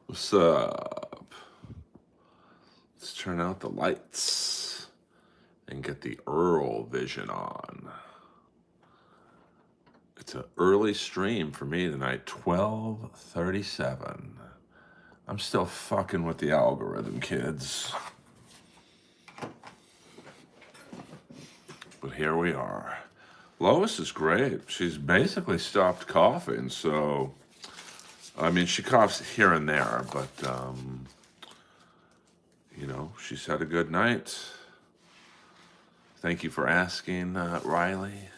What's up? Let's turn out the lights and get the Earl vision on. It's an early stream for me tonight, 12:37. I'm still fucking with the algorithm, kids. But here we are. Lois is great. She's basically stopped coughing, so I mean, she coughs here and there, but she's had a good night. Thank you for asking, Riley.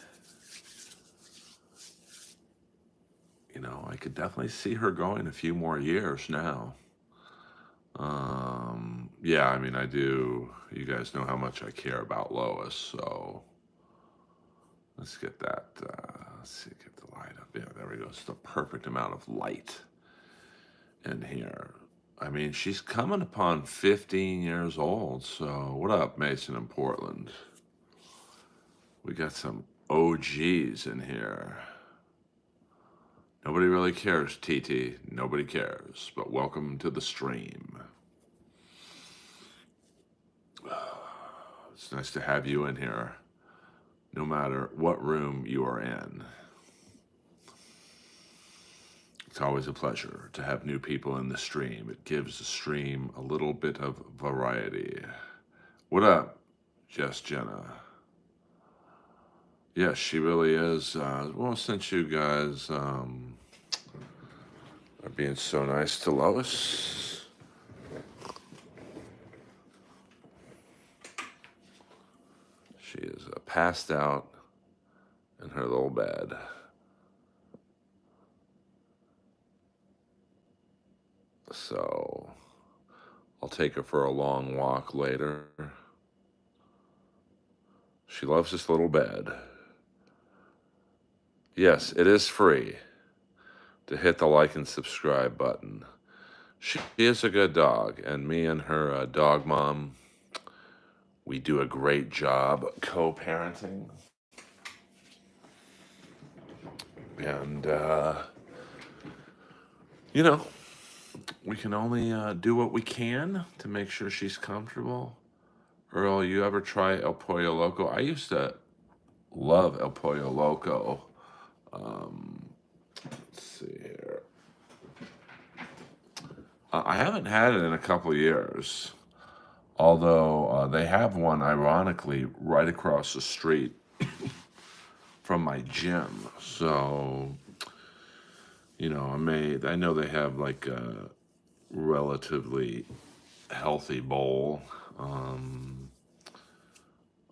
I could definitely see her going a few more years now. Yeah, I mean, I do. You guys know how much I care about Lois, so let's get that. Let's see, get the light up. Yeah, there we go. It's the perfect amount of light in here. I mean, she's coming upon 15 years old. So, what up, Mason in Portland? We got some OGs in here. Nobody really cares, TT. Nobody cares. But welcome to the stream. It's nice to have you in here, no matter what room you are in. It's always a pleasure to have new people in the stream. It gives the stream a little bit of variety. What up, Jess Jenna? Yes, she really is. Well, since you guys are being so nice to Lois, she is passed out in her little bed. So I'll take her for a long walk later. She loves this little bed. Yes, it is free to hit the like and subscribe button. She is a good dog, and me and her dog mom, we do a great job co-parenting. And, we can only do what we can to make sure she's comfortable. Earl, you ever try El Pollo Loco? I used to love El Pollo Loco. Let's see here. I haven't had it in a couple of years, although they have one, ironically, right across the street from my gym. So, I know they have like a relatively healthy bowl. I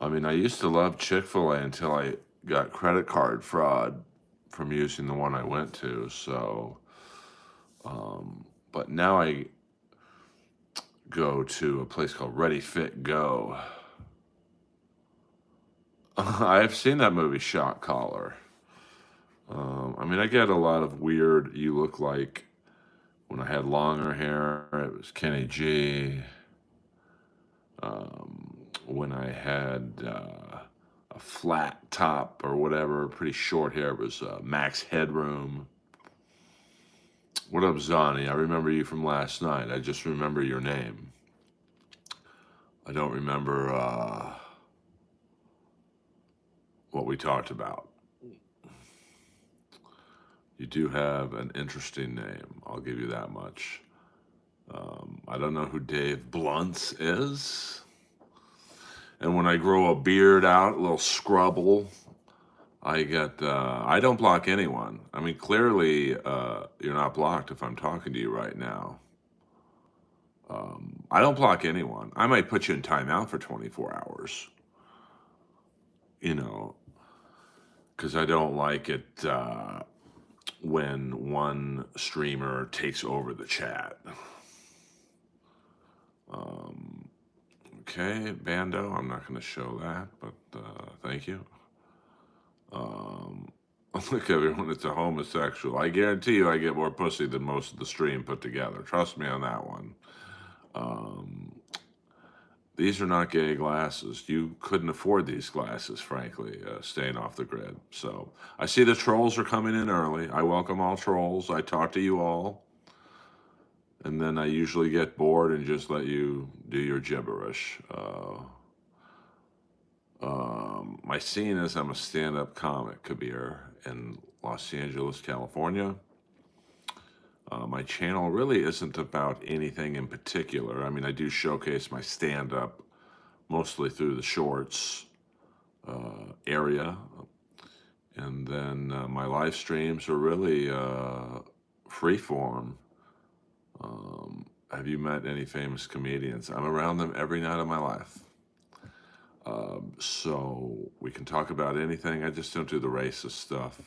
mean, I used to love Chick-fil-A until I got credit card fraud from using the one I went to. So, but now I go to a place called Ready Fit Go. I've seen that movie, Shot Caller. I mean, I get a lot of weird, you look like, when I had longer hair, it was Kenny G. When I had a flat top or whatever, pretty short hair, it was Max Headroom. What up, Zani? I remember you from last night. I just remember your name. I don't remember what we talked about. You do have an interesting name. I'll give you that much. I don't know who Dave Blunts is. And when I grow a beard out, a little scrubble, I don't block anyone. I mean, clearly, you're not blocked if I'm talking to you right now. I don't block anyone. I might put you in timeout for 24 hours, because I don't like it when one streamer takes over the chat. Okay, Bando, I'm not going to show that, but thank you. Look, everyone, it's a homosexual. I guarantee you I get more pussy than most of the stream put together. Trust me on that one. These are not gay glasses. You couldn't afford these glasses, frankly, staying off the grid. So I see the trolls are coming in early. I welcome all trolls. I talk to you all. and then I usually get bored and just let you do your gibberish. My scene is I'm a stand-up comic, Kabir, in Los Angeles, California. My channel really isn't about anything in particular. I mean, I do showcase my stand-up mostly through the shorts area. And then my live streams are really free form. Have you met any famous comedians? I'm around them every night of my life. So we can talk about anything. I just don't do the racist stuff.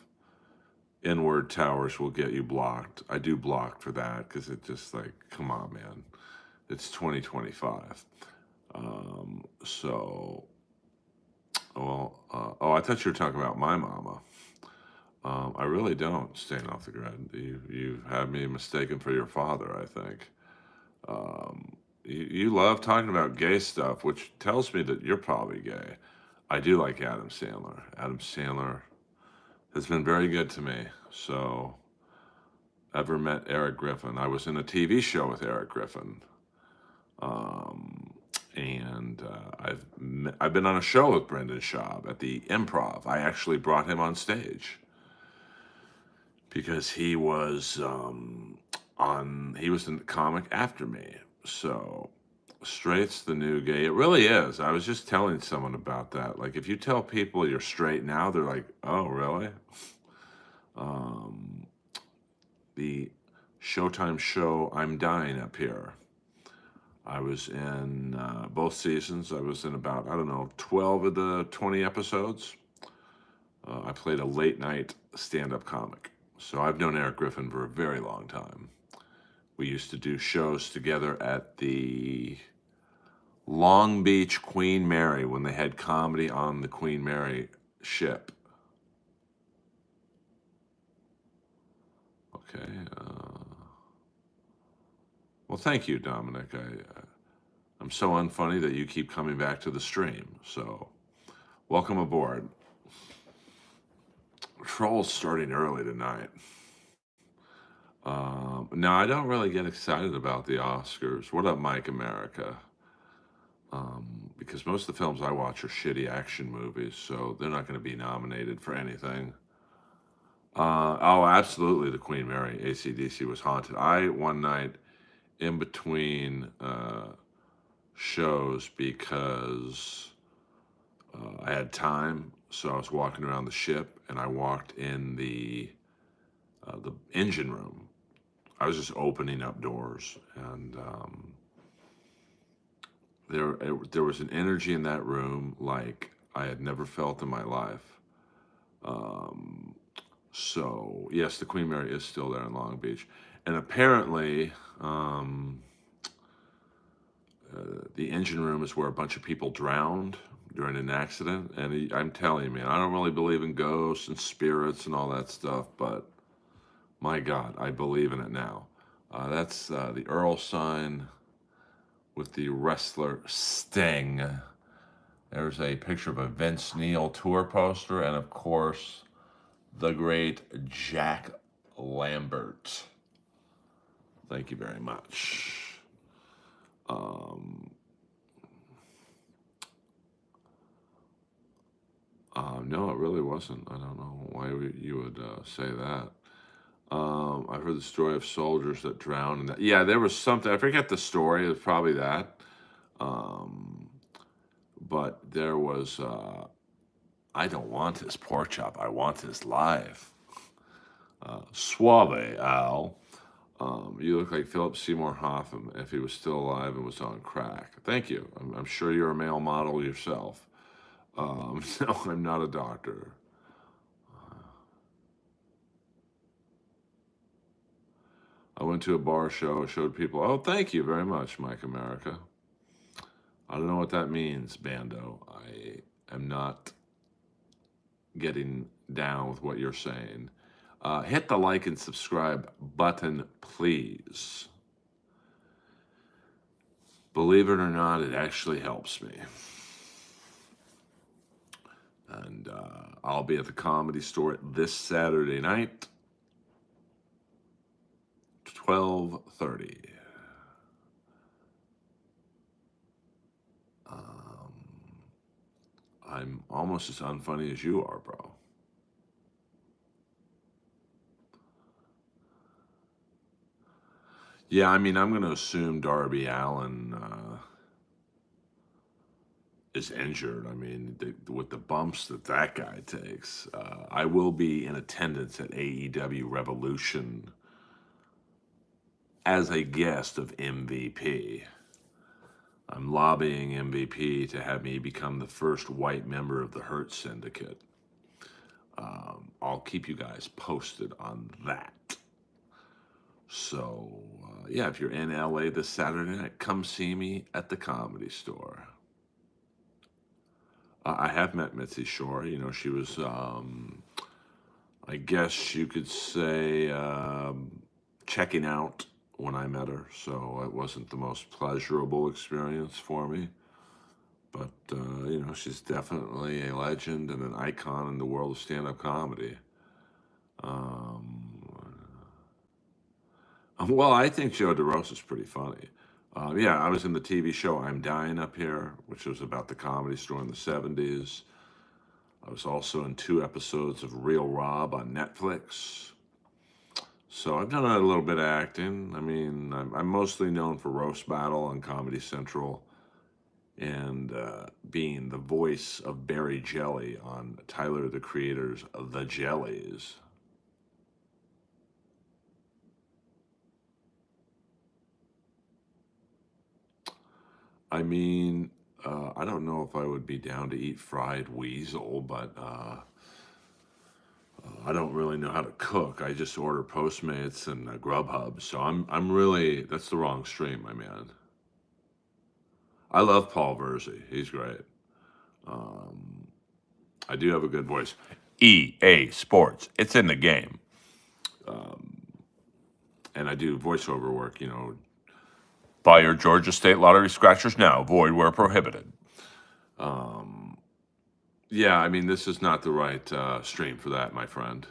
N-word towers will get you blocked. I do block for that because it's just like, come on, man. It's 2025. I thought you were talking about my mama. I really don't, staying off the grid. You have me mistaken for your father, I think. You love talking about gay stuff, which tells me that you're probably gay. I do like Adam Sandler. Adam Sandler has been very good to me. So, ever met Eric Griffin? I was in a TV show with Eric Griffin. And I've been on a show with Brendan Schaub at the Improv. I actually brought him on stage because he was he was in the comic after me. So straight's the new gay. It really is. I was just telling someone about that. Like, if you tell people you're straight now, they're like, oh, really? The Showtime show I'm Dying Up Here, I was in both seasons. I was in about, I don't know, 12 of the 20 episodes. I played a late night stand-up comic. So I've known Eric Griffin for a very long time. We used to do shows together at the Long Beach Queen Mary when they had comedy on the Queen Mary ship. Okay. Well, thank you, Dominic. I'm so unfunny that you keep coming back to the stream. So welcome aboard. Troll's starting early tonight. No, I don't really get excited about the Oscars. What up, Mike America? Because most of the films I watch are shitty action movies, so they're not going to be nominated for anything. Oh, absolutely, the Queen Mary, AC/DC was haunted. One night in between shows, because I had time, so I was walking around the ship, and I walked in the engine room. I was just opening up doors, and there was an energy in that room like I had never felt in my life. So yes, the Queen Mary is still there in Long Beach, and apparently the engine room is where a bunch of people drowned during an accident. And I'm telling you, man, I don't really believe in ghosts and spirits and all that stuff, but my God, I believe in it now. That's the Earl sign with the wrestler Sting. There's a picture of a Vince Neil tour poster, and of course, the great Jack Lambert. Thank you very much. No, it really wasn't. I don't know why you would say that. I've heard the story of soldiers that drowned. Yeah, there was something. I forget the story. It was probably that. But there was. I don't want his pork chop. I want his live. Suave, Al. You look like Philip Seymour Hoffman if he was still alive and was on crack. Thank you. I'm sure you're a male model yourself. No, I'm not a doctor. I went to a bar show, showed people. Oh, thank you very much, Mike America. I don't know what that means, Bando. I am not getting down with what you're saying. Hit the like and subscribe button, please. Believe it or not, it actually helps me. And I'll be at the Comedy Store this Saturday night, 12:30. almost as unfunny as you are, bro. Yeah, I mean, I'm going to assume Darby Allin is injured. I mean, with the bumps that guy takes, I will be in attendance at AEW Revolution as a guest of MVP. I'm lobbying MVP to have me become the first white member of the Hurt Syndicate. I'll keep you guys posted on that. So, yeah, if you're in LA this Saturday night, come see me at the Comedy Store. I have met Mitzi Shore. You know, she was, I guess you could say, checking out when I met her. So it wasn't the most pleasurable experience for me. But, you know, she's definitely a legend and an icon in the world of stand-up comedy. Well, I think Joe DeRosa's pretty funny. Yeah, I was in the TV show I'm Dying Up Here, which was about the Comedy Store in the 70s. I was also in 2 episodes of Real Rob on Netflix. So I've done a little bit of acting. I mean, I'm mostly known for Roast Battle on Comedy Central and being the voice of Barry Jelly on Tyler, the Creator's The Jellies. I mean, I don't know if I would be down to eat fried weasel, but I don't really know how to cook. I just order Postmates and Grubhub, so I'm really that's the wrong stream, my man. I love Paul Verzi. He's great. Um, I do have a good voice. EA Sports. It's in the game. And I do voiceover work, you know. Buy your Georgia State Lottery scratchers now. Void where prohibited. Yeah, I mean, this is not the right stream for that, my friend.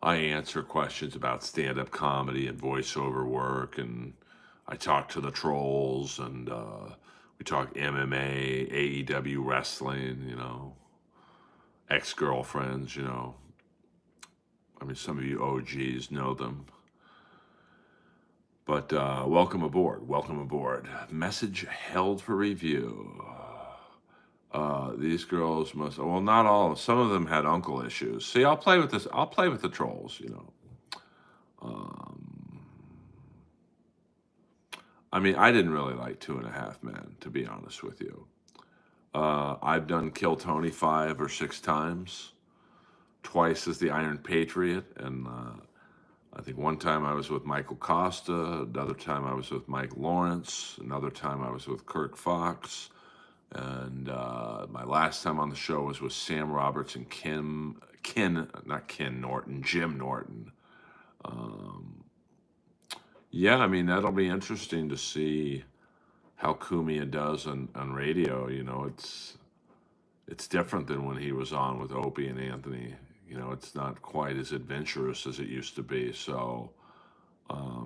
I answer questions about stand-up comedy and voiceover work, and I talk to the trolls, and we talk MMA, AEW wrestling, you know, ex-girlfriends, you know. I mean, some of you OGs know them. But welcome aboard. Welcome aboard. Message held for review. These girls must, well, not all. Some of them had uncle issues. See, I'll play with this. I'll play with the trolls, you know. I mean, I didn't really like 2.5 Men, to be honest with you. I've done Kill Tony 5 or 6 times, twice as the Iron Patriot, and I think one time I was with Michael Costa, another time I was with Mike Lawrence, another time I was with Kirk Fox, and my last time on the show was with Sam Roberts and Jim Norton. Yeah, I mean, that'll be interesting to see how Cumia does on radio. You know, it's different than when he was on with Opie and Anthony. You know, it's not quite as adventurous as it used to be. So,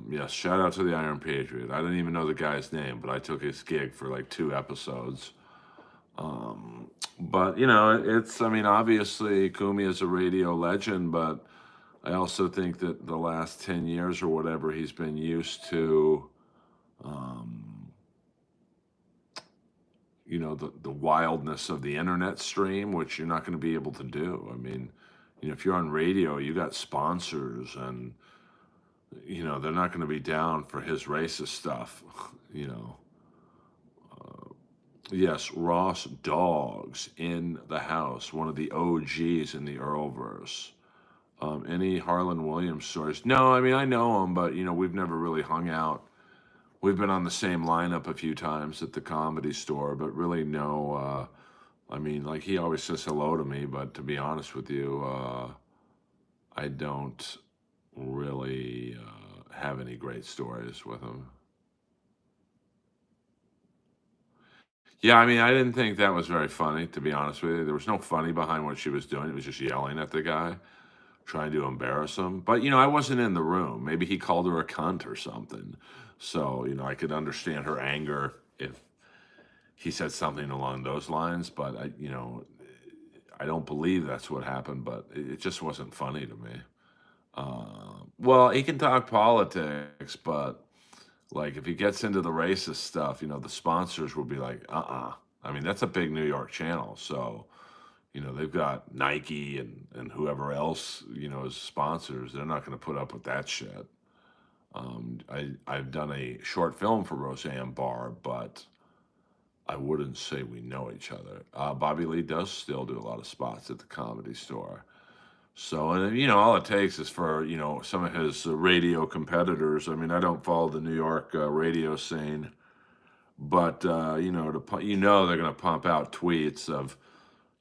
yes, shout out to the Iron Patriot. I didn't even know the guy's name, but I took his gig for like 2 episodes. But, you know, I mean, obviously, Kumi is a radio legend, but I also think that the last 10 years or whatever, he's been used to, you know, the wildness of the internet stream, which you're not going to be able to do. I mean, you know, if you're on radio, you got sponsors and, you know, they're not going to be down for his racist stuff, you know. Yes, Ross Dogs in the house, one of the OGs in the Earlverse. Any Harlan Williams stories? No, I mean, I know him, but, you know, we've never really hung out. We've been on the same lineup a few times at the Comedy Store, but really no, I mean, like, he always says hello to me, but to be honest with you, I don't really have any great stories with him. Yeah, I mean, I didn't think that was very funny, to be honest with you. There was no funny behind what she was doing. It was just yelling at the guy, trying to embarrass him. But, you know, I wasn't in the room. Maybe he called her a cunt or something. So, you know, I could understand her anger if he said something along those lines. But, you know, I don't believe that's what happened, but it just wasn't funny to me. Well, he can talk politics, but like if he gets into the racist stuff, the sponsors will be like, I mean, that's a big New York channel, so they've got Nike and whoever else as sponsors. They're not going to put up with that shit. I've done a short film for Roseanne Barr, but I wouldn't say we know each other. Bobby Lee does still do a lot of spots at the Comedy Store. So, and all it takes is for, some of his radio competitors. I mean, I don't follow the New York radio scene, but, they're going to pump out tweets of,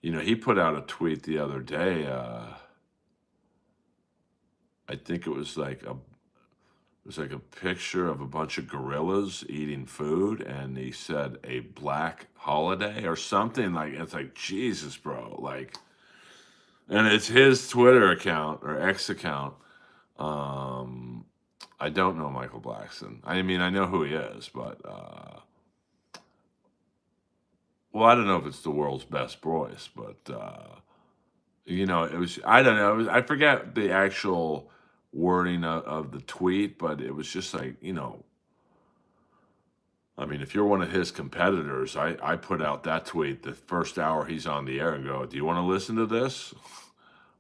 he put out a tweet the other day. I think it was like a picture of a bunch of gorillas eating food, and he said a black holiday or something. Like, it's like, Jesus, bro. Like, and it's his Twitter account or X account. Um, I don't know Michael Blackson. I mean, I know who he is, but well, I don't know if it's the world's best voice, but it was. I don't know. I forget the actual wording of the tweet, but it was just like, I mean, if you're one of his competitors, I put out that tweet the first hour he's on the air and go, "Do you want to listen to this?"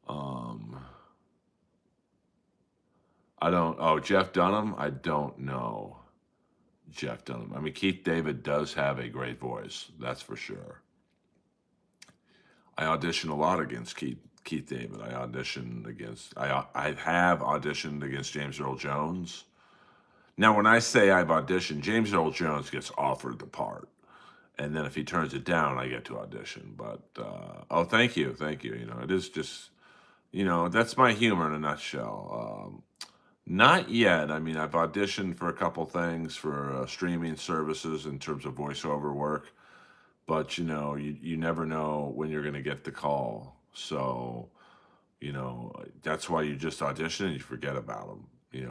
Um, I don't. Oh, Jeff Dunham. I don't know Jeff Dunham. I mean, Keith David does have a great voice. That's for sure. I audition a lot against Keith David. I have auditioned against James Earl Jones. Now, when I say I've auditioned, James Earl Jones gets offered the part, and then if he turns it down, I get to audition. But oh, thank you. It is just that's my humor in a nutshell. Not yet. I mean, I've auditioned for a couple things for streaming services in terms of voiceover work, but you never know when you're going to get the call. So that's why you just audition and you forget about them.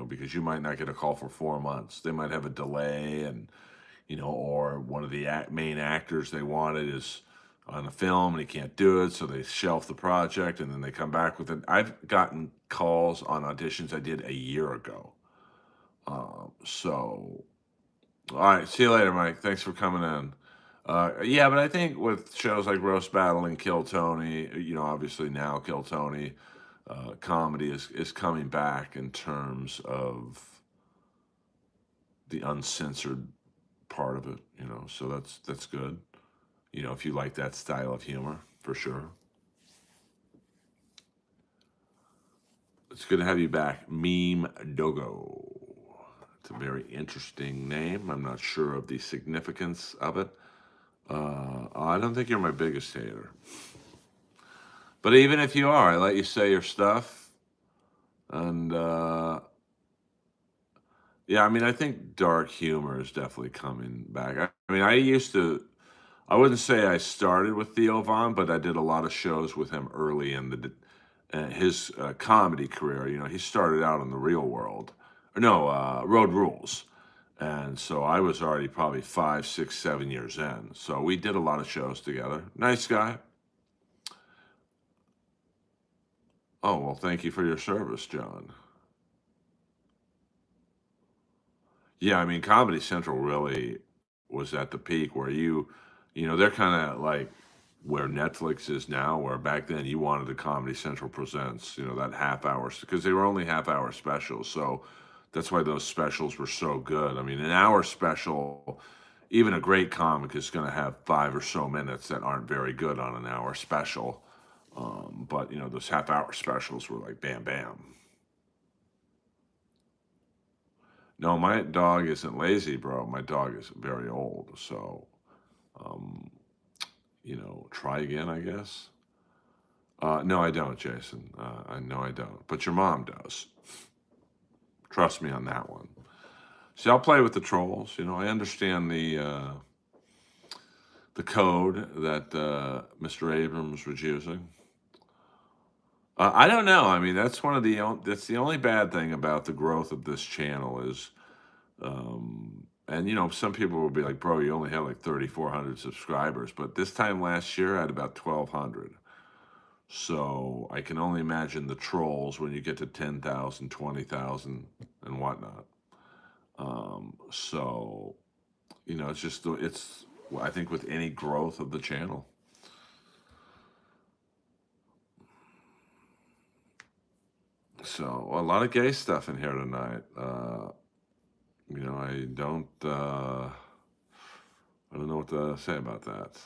Because you might not get a call for 4 months. They might have a delay, and or one of the main actors they wanted is on a film and he can't do it, so they shelf the project and then they come back with it. I've gotten calls on auditions I did a year ago. So, all right, see you later, Mike. Thanks for coming in. Yeah, but I think with shows like Roast Battle and Kill Tony, obviously now Kill Tony, comedy is coming back in terms of the uncensored part of it, so that's good. If you like that style of humor, for sure. It's good to have you back, Meme Dogo. It's a very interesting name. I'm not sure of the significance of it. I don't think you're my biggest hater. But even if you are, I let you say your stuff. And yeah, I mean, I think dark humor is definitely coming back. I mean, I wouldn't say I started with Theo Von, but I did a lot of shows with him early in his comedy career. He started out in The Real World, or no, Road Rules. And so I was already probably 5, 6, 7 years in. So we did a lot of shows together. Nice guy. Oh, well, thank you for your service, John. Yeah, I mean, Comedy Central really was at the peak where they're kind of like where Netflix is now, where back then you wanted a Comedy Central Presents, that half hour, because they were only half-hour specials. So that's why those specials were so good. I mean, an hour special, even a great comic is going to have 5 or so minutes that aren't very good on an hour special. But, those half-hour specials were like bam, bam. No, my dog isn't lazy, bro. My dog is very old. So, um, try again, I guess. No, I don't, Jason. I know I don't. But your mom does. Trust me on that one. See, I'll play with the trolls. I understand the code that Mr. Abrams was using. I don't know. I mean, that's the only bad thing about the growth of this channel is, and some people will be like, "Bro, you only have like 3,400 subscribers," but this time last year I had about 1,200. So I can only imagine the trolls when you get to 10,000, 20,000, and whatnot. So, it's just, I think with any growth of the channel. So a lot of gay stuff in here tonight. I don't know what to say about that.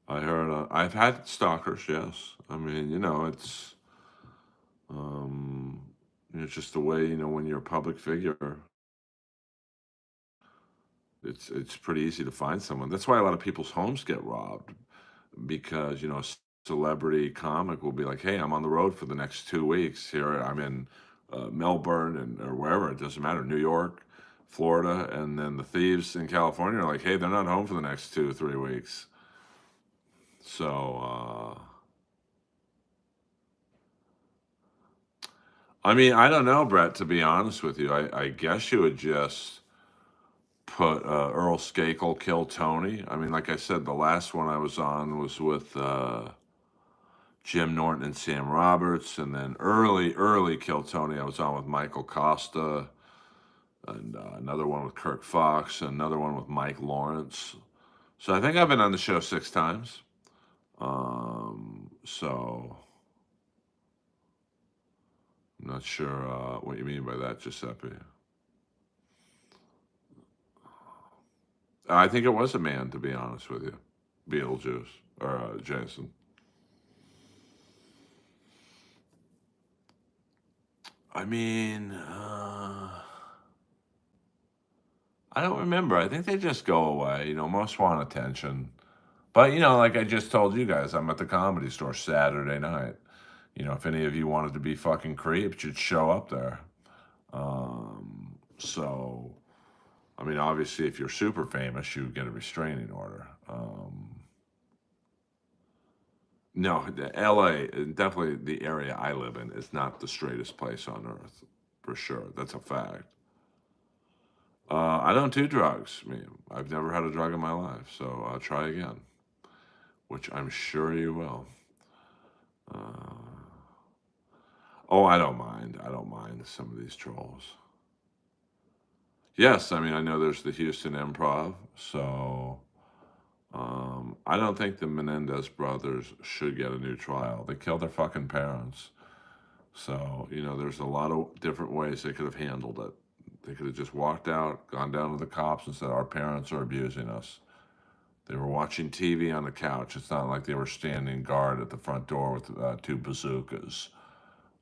I heard, I've had stalkers, yes. I mean, um, it's just the way, when you're a public figure, it's pretty easy to find someone. That's why a lot of people's homes get robbed because, a celebrity comic will be like, hey, I'm on the road for the next 2 weeks. Here I'm in Melbourne or wherever, it doesn't matter, New York, Florida. And then the thieves in California are like, hey, they're not home for the next 2 3 weeks. So, I mean, I don't know, Brett, to be honest with you. I guess you would just put Earl Skakel kill Tony. I mean, like I said, the last one I was on was with Jim Norton and Sam Roberts, and then early kill Tony I was on with Michael Costa, and another one with Kirk Fox, another one with Mike Lawrence. So I think I've been on the show 6 times. So I'm not sure what you mean by that, Giuseppe. I think it was a man, to be honest with you. Beetlejuice or Jason. I mean, I don't remember. I think they just go away. Most want attention. But, like I just told you guys, I'm at the Comedy Store Saturday night. If any of you wanted to be fucking creeps, you'd show up there. So, I mean, obviously, if you're super famous, you get a restraining order. No, LA, definitely the area I live in, is not the straightest place on earth, for sure. That's a fact. I don't do drugs. I mean, I've never had a drug in my life, so I'll try again, which I'm sure you will. Oh, I don't mind. I don't mind some of these trolls. Yes, I mean, I know there's the Houston Improv, so I don't think the Menendez brothers should get a new trial. They killed their fucking parents. So, there's a lot of different ways they could have handled it. They could have just walked out, gone down to the cops and said, our parents are abusing us. They were watching TV on the couch. It's not like they were standing guard at the front door with 2 bazookas.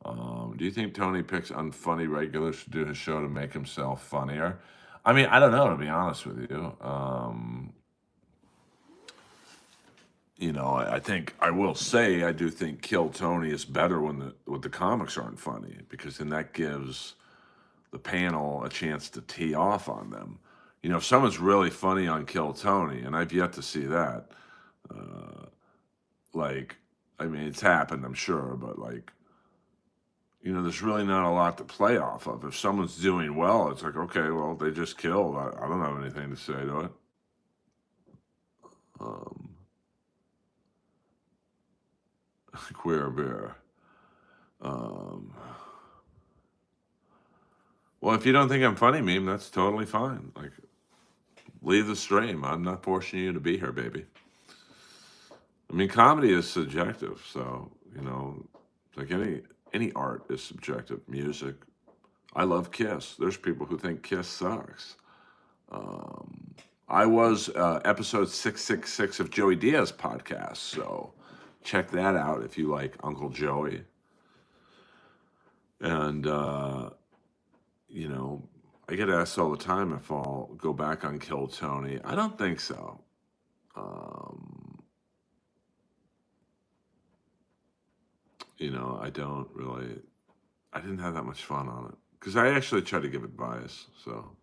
Do you think Tony picks unfunny regulars to do his show to make himself funnier? I mean, I don't know, to be honest with you. I think I will say I do think Kill Tony is better when the comics aren't funny, because then that gives the panel a chance to tee off on them. If someone's really funny on Kill Tony, and I've yet to see that, like, I mean, it's happened, I'm sure, but like, there's really not a lot to play off of. If someone's doing well, it's like, okay, well, they just killed. I don't have anything to say to it. Um, Queer bear. Um, well, if you don't think I'm funny, meme, that's totally fine. Like, leave the stream. I'm not forcing you to be here, baby. I mean, comedy is subjective, so like any art is subjective. Music. I love Kiss. There's people who think Kiss sucks. I was episode 666 of Joey Diaz podcast, so check that out if you like Uncle Joey. And I get asked all the time if I'll go back on Kill Tony. I don't think so. I don't really. I didn't have that much fun on it because I actually tried to give advice. So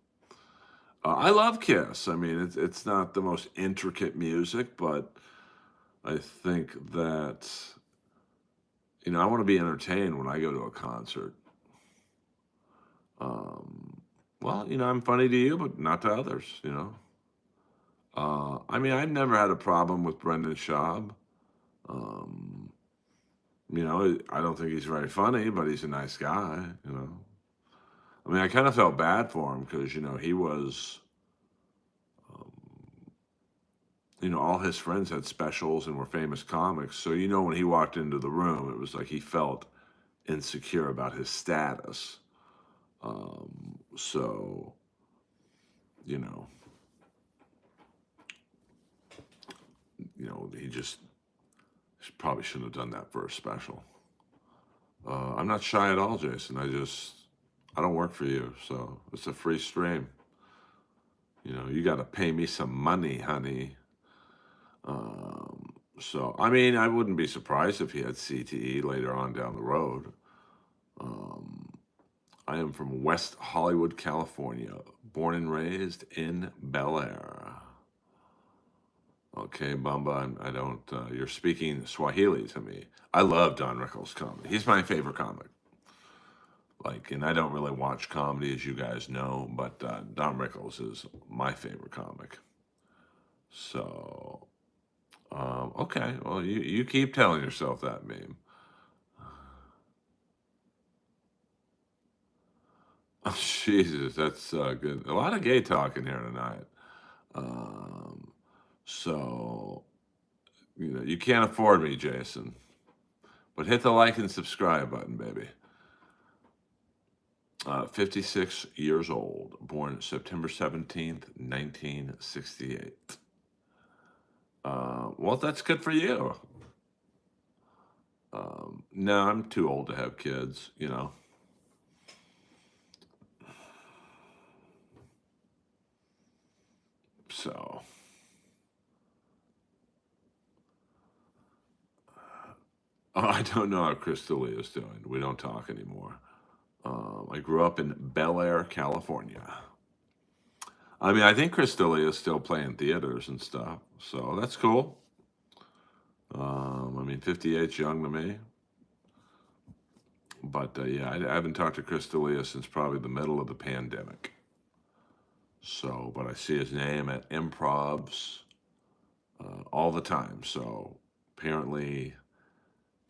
I love Kiss. I mean, it's not the most intricate music, but I think that I want to be entertained when I go to a concert. Well, I'm funny to you, but not to others. I mean, I've never had a problem with Brendan Schaub. Um, I don't think he's very funny, but he's a nice guy. I mean, I kind of felt bad for him because he was, um, all his friends had specials and were famous comics. So when he walked into the room, it was like he felt insecure about his status. So you know, he just probably shouldn't have done that for a special. I'm not shy at all, Jason. I don't work for you, so it's a free stream. You got to pay me some money, honey. So, I mean, I wouldn't be surprised if he had CTE later on down the road. Um, I am from West Hollywood, California, born and raised in Bel Air. Okay, Bamba, I don't, you're speaking Swahili to me. I love Don Rickles' comedy. He's my favorite comic. And I don't really watch comedy, as you guys know, but Don Rickles is my favorite comic. So, okay, well, you keep telling yourself that, meme. Oh, Jesus, that's good. A lot of gay talk in here tonight. Um, so, you can't afford me, Jason. But hit the like and subscribe button, baby. 56 years old, born September 17th, 1968. Well, that's good for you. No, I'm too old to have kids. So, I don't know how Chris D'Elia is doing. We don't talk anymore. I grew up in Bel Air, California. I mean, I think Chris D'Elia is still playing theaters and stuff, so that's cool. I mean, 58's young to me. But yeah, I haven't talked to Chris D'Elia since probably the middle of the pandemic. So, but I see his name at improvs all the time. So apparently,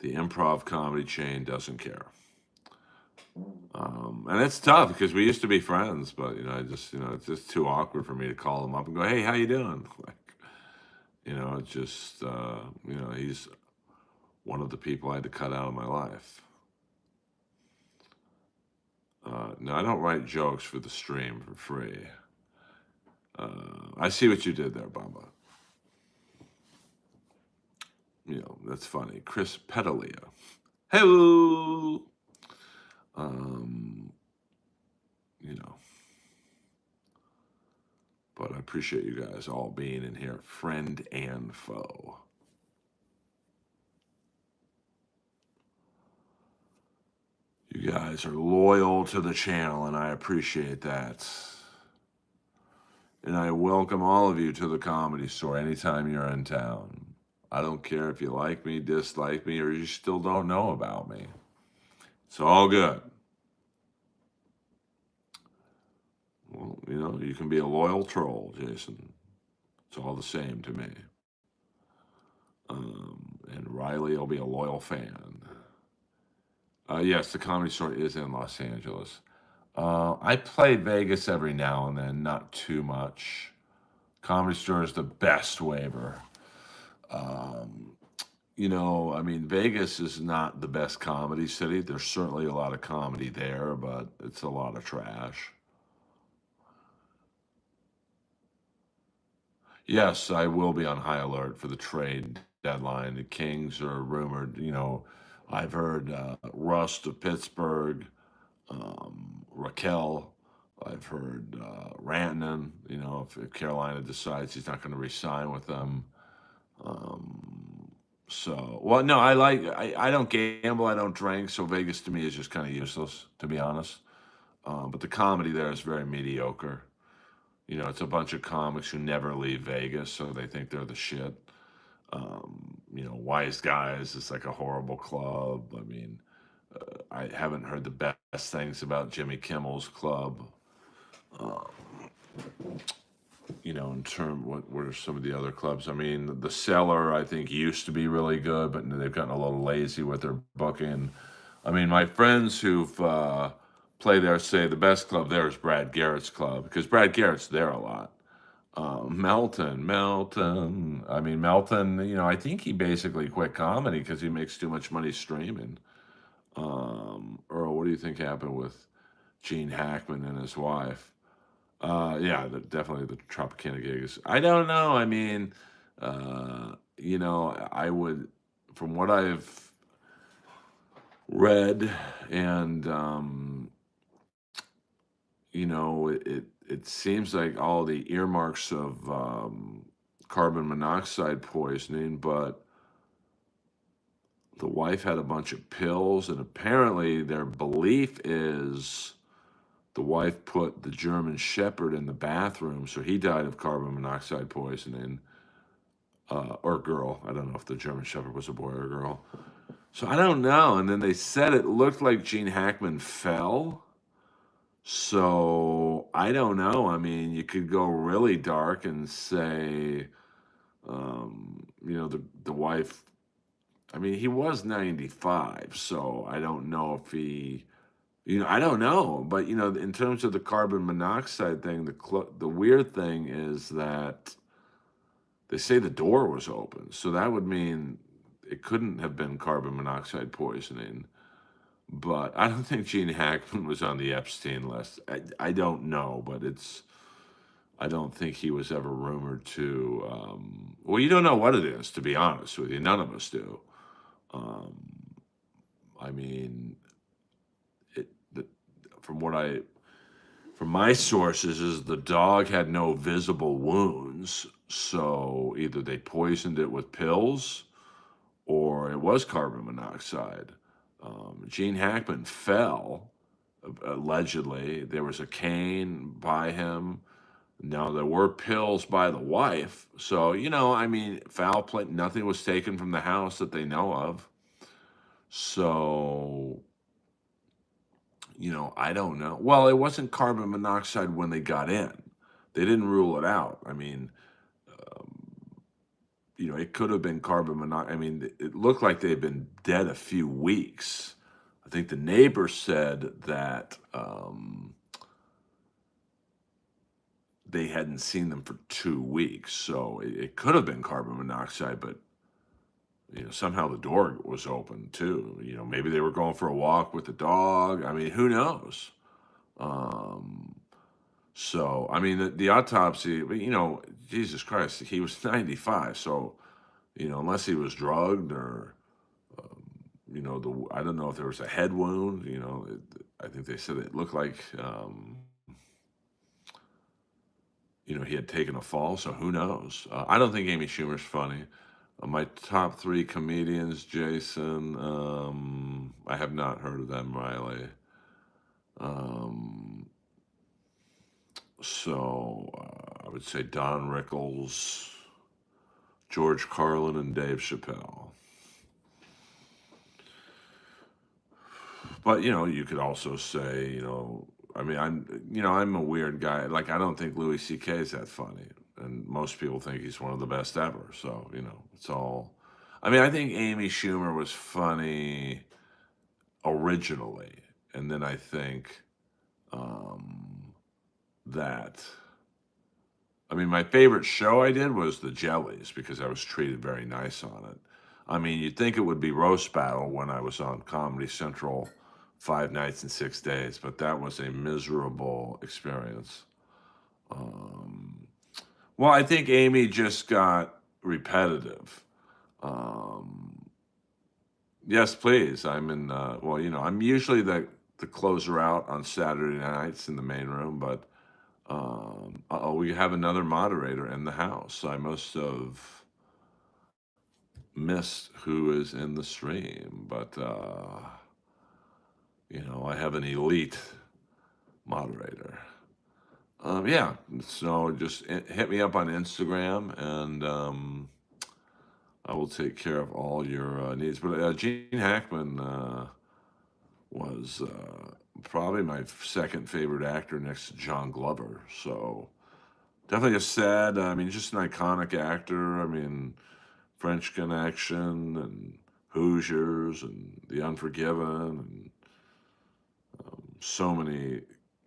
the improv comedy chain doesn't care. And it's tough because we used to be friends, but it's just too awkward for me to call him up and go, "Hey, how you doing?" It's just he's one of the people I had to cut out of my life. No, I don't write jokes for the stream for free. I see what you did there, Bamba. That's funny. Chris Pedalia. Hello. Um, you know, but I appreciate you guys all being in here, friend and foe. You guys are loyal to the channel, and I appreciate that. And I welcome all of you to the Comedy Store anytime you're in town. I don't care if you like me, dislike me, or you still don't know about me. It's all good. Well, you can be a loyal troll, Jason. It's all the same to me. And Riley will be a loyal fan. Yes, the Comedy Store is in Los Angeles. I play Vegas every now and then, not too much. Comedy Store is the best waiver. I mean, Vegas is not the best comedy city. There's certainly a lot of comedy there, but it's a lot of trash. Yes, I will be on high alert for the trade deadline. The Kings are rumored. I've heard Rust of Pittsburgh, Raquel. I've heard Rantanen. If Carolina decides he's not going to re-sign with them. Well, no, I don't gamble. I don't drink. So Vegas to me is just kind of useless, to be honest. But the comedy there is very mediocre. It's a bunch of comics who never leave Vegas, so they think they're the shit. Wise Guys is like a horrible club. I mean, I haven't heard the best things about Jimmy Kimmel's club. In term, what were some of the other clubs? I mean, the Cellar, I think, used to be really good, but they've gotten a little lazy with their booking. I mean, my friends who've played there say the best club there is Brad Garrett's club because Brad Garrett's there a lot. Melton. I mean, Melton, I think he basically quit comedy because he makes too much money streaming. Earl, what do you think happened with Gene Hackman and his wife? Yeah, definitely the Tropicana gigs. I don't know. I mean, I would, from what I've read, and it seems like all the earmarks of carbon monoxide poisoning, but the wife had a bunch of pills, and apparently their belief is the wife put the German Shepherd in the bathroom, so he died of carbon monoxide poisoning, or girl. I don't know if the German Shepherd was a boy or a girl. So I don't know. And then they said it looked like Gene Hackman fell. So I don't know. I mean, you could go really dark and say, the wife. I mean, he was 95, so I don't know if he. I don't know, but in terms of the carbon monoxide thing, the weird thing is that they say the door was open, so that would mean it couldn't have been carbon monoxide poisoning. But I don't think Gene Hackman was on the Epstein list. I don't know, but I don't think he was ever rumored to. Well, you don't know what it is, to be honest with you. None of us do. Um, I mean, it, the, from what I from my sources is the dog had no visible wounds, so either they poisoned it with pills or it was carbon monoxide. Gene Hackman fell, allegedly. There was a cane by him. Now, there were pills by the wife. So, I mean, foul play, nothing was taken from the house that they know of. So, I don't know. Well, it wasn't carbon monoxide when they got in. They didn't rule it out. I mean, it could have been carbon monoxide. I mean, it looked like they had been dead a few weeks. I think the neighbor said that they hadn't seen them for 2 weeks. So it could have been carbon monoxide, but somehow the door was open too. Maybe they were going for a walk with the dog. I mean, who knows? Um, so, I mean, the autopsy, Jesus Christ, he was 95. So, unless he was drugged or, I don't know if there was a head wound, I think they said it looked like, he had taken a fall. So who knows? I don't think Amy Schumer's funny. My top three comedians, Jason, I have not heard of them, Riley. Um, I would say Don Rickles, George Carlin, and Dave Chappelle. But you could also say, I mean, I'm a weird guy. Like, I don't think Louis C.K. is that funny, and most people think he's one of the best ever. So it's all. I mean, I think Amy Schumer was funny originally, and then I think that. I mean, my favorite show I did was the Jellies because I was treated very nice on it. I mean, you'd think it would be Roast Battle when I was on Comedy Central 5 nights and 6 days, but that was a miserable experience. Um, well, I think Amy just got repetitive. Um, yes, please. I'm in. Well, I'm usually the closer out on Saturday nights in the main room, but we have another moderator in the house. I must have missed who is in the stream, but I have an elite moderator. Yeah, so just hit me up on Instagram, and I will take care of all your needs. But Gene Hackman was probably my second favorite actor next to John Glover. So definitely a sad. I mean, just an iconic actor. I mean, French Connection and Hoosiers and The Unforgiven and so many.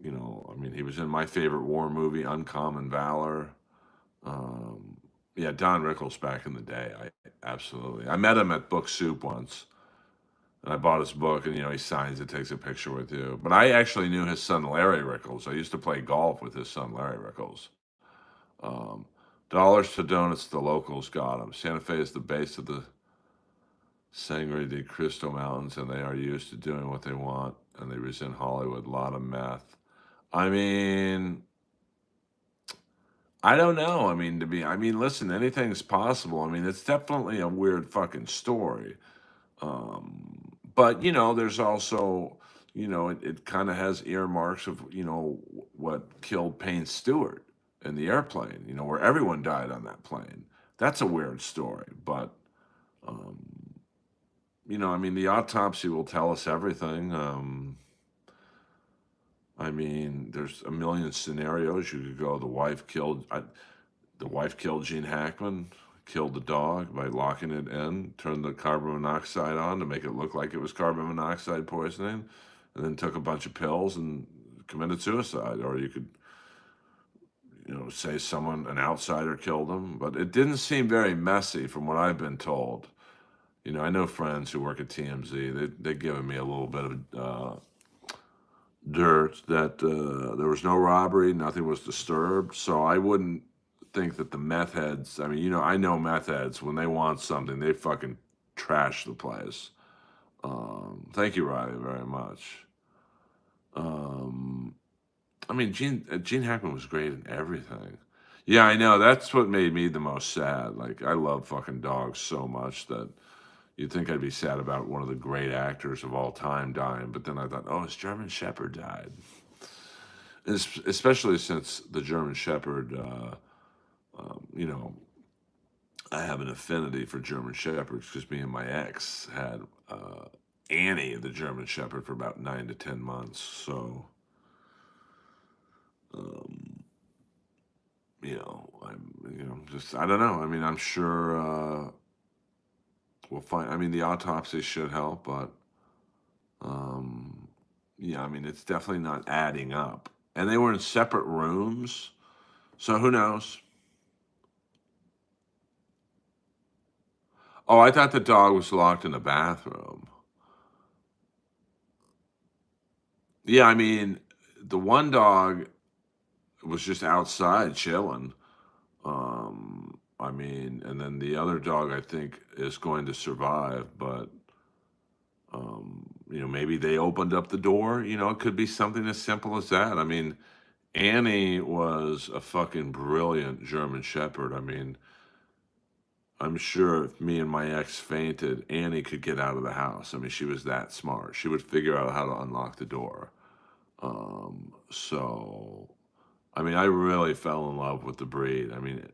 I mean, he was in my favorite war movie, Uncommon Valor. Um, yeah, Don Rickles back in the day. I absolutely. I met him at Book Soup once, and I bought his book, and he signs it, takes a picture with you. But I actually knew his son Larry Rickles. I used to play golf with his son Larry Rickles. Um, dollars to donuts, the locals got him. Santa Fe is the base of the Sangre de Cristo Mountains, and they are used to doing what they want, and they resent Hollywood. A lot of meth. I mean, I don't know. I mean, listen, anything's possible. I mean, it's definitely a weird fucking story. But there's also, it kind of has earmarks of, what killed Payne Stewart in the airplane, where everyone died on that plane. That's a weird story. But, um, I mean, the autopsy will tell us everything. I mean, there's a million scenarios you could go. The wife killed Jean Hackman, killed the dog by locking it in, turned the carbon monoxide on to make it look like it was carbon monoxide poisoning, and then took a bunch of pills and committed suicide. Or you could, say an outsider killed him. But it didn't seem very messy from what I've been told. I know friends who work at TMZ. They're giving me a little bit of dirt that there was no robbery, nothing was disturbed. So I wouldn't think that the meth heads, I mean, I know meth heads, when they want something, they fucking trash the place. Thank you, Riley, very much. Um, I mean, Gene Hackman was great in everything. Yeah, I know. That's what made me the most sad. Like, I love fucking dogs so much that you'd think I'd be sad about one of the great actors of all time dying, but then I thought, oh, his German Shepherd died. Especially since the German Shepherd, you know, I have an affinity for German Shepherds because me and my ex had Annie, the German Shepherd, for about 9 to 10 months. So, um, I don't know. I mean, I'm sure we'll find. I mean, the autopsy should help, but um, yeah, I mean, it's definitely not adding up. And they were in separate rooms, so who knows? Oh, I thought the dog was locked in the bathroom. Yeah, I mean, the one dog was just outside chilling. I mean, and then the other dog, I think, is going to survive, but maybe they opened up the door. It could be something as simple as that. I mean, Annie was a fucking brilliant German Shepherd. I mean, I'm sure if me and my ex fainted, Annie could get out of the house. I mean, she was that smart. She would figure out how to unlock the door. So, I mean, I really fell in love with the breed. I mean,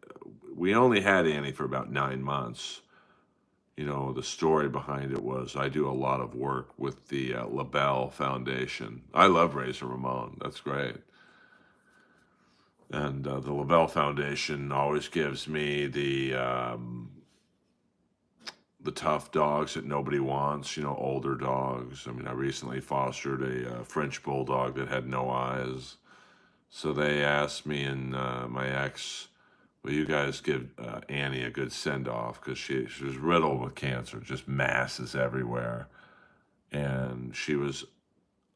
we only had Annie for about 9 months. The story behind it was I do a lot of work with the LaBelle Foundation. I love Razor Ramon. That's great. And the LaBelle Foundation always gives me the tough dogs that nobody wants, older dogs. I mean, I recently fostered a French bulldog that had no eyes. So they asked me and my ex, will you guys give Annie a good send off? Because she was riddled with cancer, just masses everywhere. And she was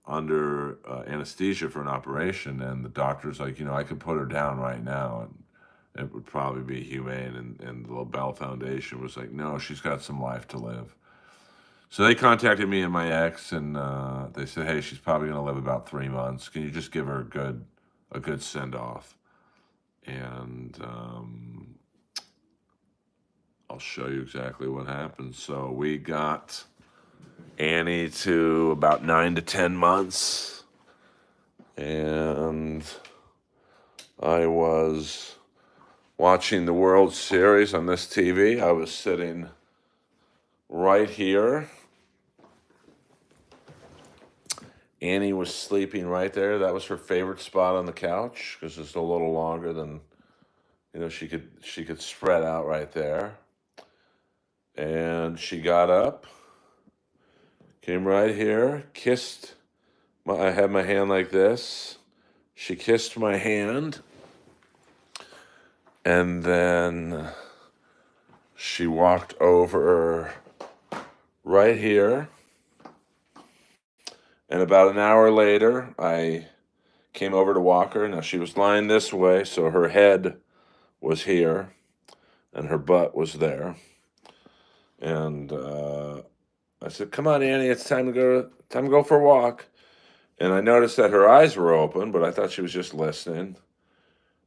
under anesthesia for an operation. And the doctor's like, I could put her down right now. And it would probably be humane. And the LaBelle Foundation was like, no, she's got some life to live. So they contacted me and my ex, and they said, hey, she's probably going to live about 3 months. Can you just give her a good send off? And I'll show you exactly what happened. So we got Annie to about 9 to 10 months, and I was watching the World Series on this TV. I was sitting right here. Annie was sleeping right there. That was her favorite spot on the couch because it's a little longer than she could spread out right there. And she got up, came right here, kissed I had my hand like this. She kissed my hand, and then she walked over right here. And about an hour later, I came over to walk her. Now, she was lying this way, so her head was here, and her butt was there. And I said, "Come on, Annie, it's time to go for a walk." And I noticed that her eyes were open, but I thought she was just listening.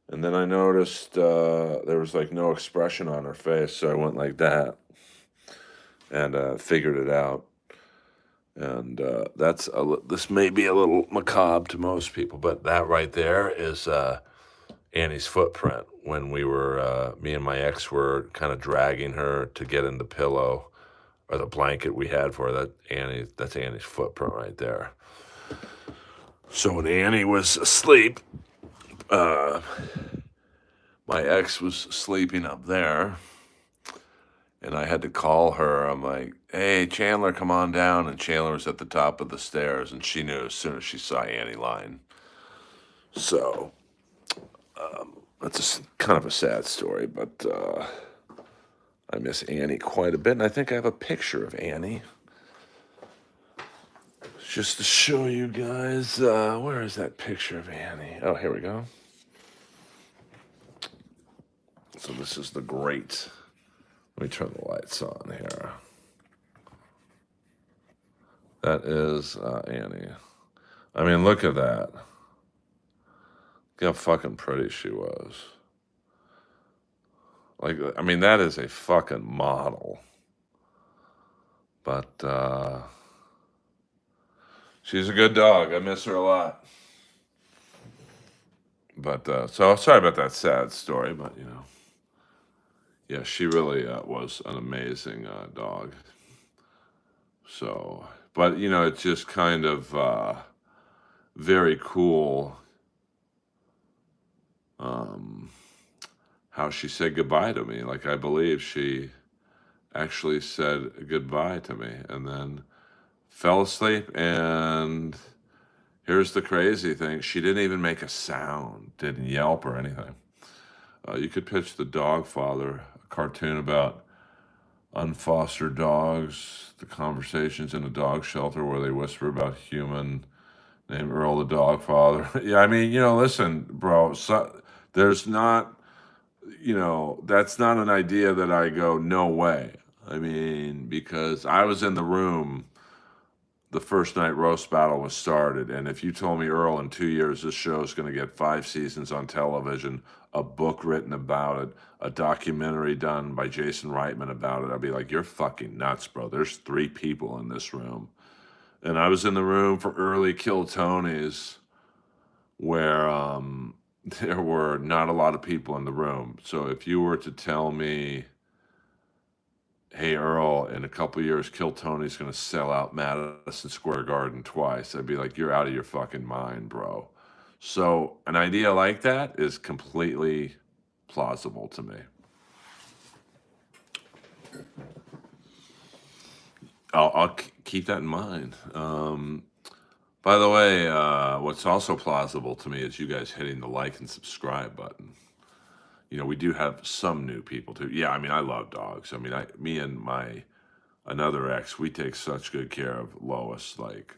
And then I noticed there was like no expression on her face, so I went like that and figured it out. And this may be a little macabre to most people, but that right there is Annie's footprint when me and my ex were kind of dragging her to get in the pillow or the blanket we had for her. That's Annie's footprint right there. So when Annie was asleep, my ex was sleeping up there, and I had to call her. I'm like, "Hey, Chandler, come on down." And Chandler was at the top of the stairs, and she knew as soon as she saw Annie lying. So that's kind of a sad story, but I miss Annie quite a bit, and I think I have a picture of Annie. Just to show you guys, where is that picture of Annie? Oh, here we go. So this is the great. Let me turn the lights on here. That is Annie. I mean, look at that. Look how fucking pretty she was. Like, I mean, that is a fucking model. But she's a good dog. I miss her a lot. But so sorry about that sad story, but yeah, she really was an amazing dog. So, but it's just kind of very cool how she said goodbye to me. Like, I believe she actually said goodbye to me and then fell asleep. And here's the crazy thing. She didn't even make a sound, didn't yelp or anything. You could pitch The Dog Father, a cartoon about unfostered dogs, the conversations in a dog shelter where they whisper about human named Earl the Dog Father. Yeah, I mean, listen, bro, there's not, that's not an idea that I go, no way. I mean, because I was in the room the first night Roast Battle was started, and if you told me, Earl, in 2 years this show is going to get 5 seasons on television, a book written about it, a documentary done by Jason Reitman about it, I'd be like, you're fucking nuts, bro. There's 3 people in this room. And I was in the room for early Kill Tonys where there were not a lot of people in the room. So if you were to tell me, hey, Earl, in a couple years, Kill Tony's going to sell out Madison Square Garden twice, I'd be like, you're out of your fucking mind, bro. So an idea like that is completely plausible to me. I'll keep that in mind. By the way, what's also plausible to me is you guys hitting the like and subscribe button. We do have some new people too. Yeah, I mean, I love dogs. I mean, me and another ex, we take such good care of Lois. Like,